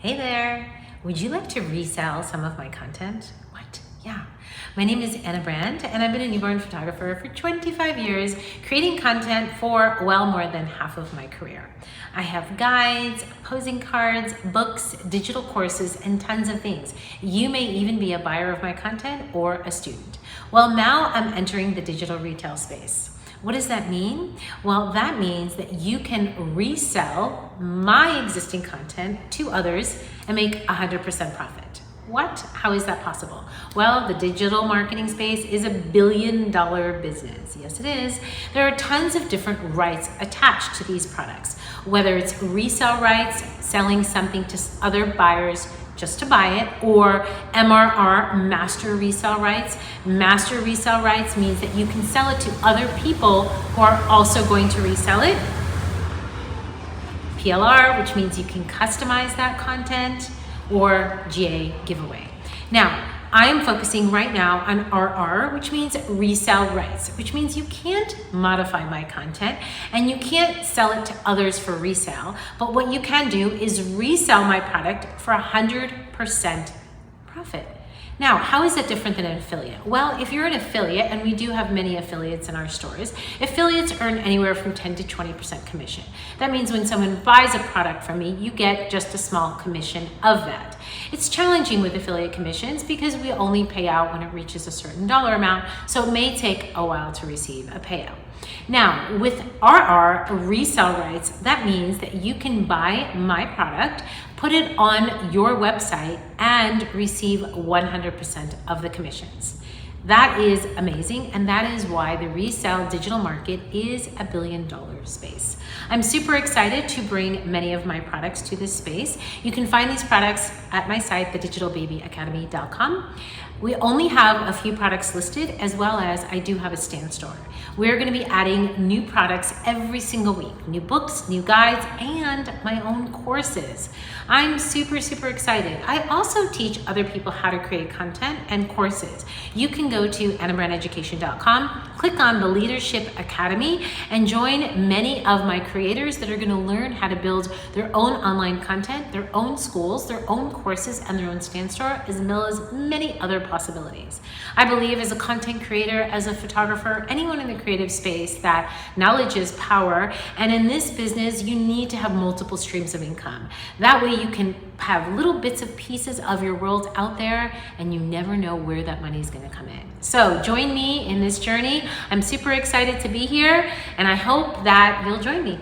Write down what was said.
Hey there! Would you like to resell some of my content? What? Yeah. My name is Brandt, and I've been a newborn photographer for 25 years, creating content for well more than half of my career. I have guides, posing cards, books, digital courses, and tons of things. You may even be a buyer of my content or a student. Well, now I'm entering the digital retail space. What does that mean? Well, that means that you can resell my existing content to others and make 100% profit. What? How is that possible? Well, the digital marketing space is $1 billion business. Yes, it is. There are tons of different rights attached to these products, whether it's resale rights, selling something to other buyers just to buy it, or MRR, master resale rights. Master resale rights means that you can sell it to other people who are also going to resell it. PLR, which means you can customize that content, or GA, giveaway. Now, I am focusing right now on RR, which means resale rights, which means you can't modify my content and you can't sell it to others for resale. But what you can do is resell my product for 100% profit. Now, how is that different than an affiliate? Well, if you're an affiliate, and we do have many affiliates in our stores, affiliates earn anywhere from 10 to 20% commission. That means when someone buys a product from me, you get just a small commission of that. It's challenging with affiliate commissions because we only pay out when it reaches a certain dollar amount, so it may take a while to receive a payout. Now, with RR, resale rights, that means that you can buy my product, put it on your website, and receive 100% of the commissions. That is amazing, and that is why the resale digital market is $1 billion space. I'm super excited to bring many of my products to this space. You can find these products at my site, thedigitalbabyacademy.com. We only have a few products listed, as well as I do have a stand store. We're going to be adding new products every single week, new books, new guides, and my own courses. I'm super excited. I also teach other people how to create content and courses. You can go to AnnaBrandtEducation.com, click on the Leadership Academy, and join many of my creators that are going to learn how to build their own online content, their own schools, their own courses, and their own stand store, as well as many other possibilities. I believe as a content creator, as a photographer, anyone in the creative space, that knowledge is power, and in this business you need to have multiple streams of income. That way you can have little bits of pieces of your world out there, and you never know where that money is going to come in. So join me in this journey. I'm super excited to be here, and I hope that you'll join me.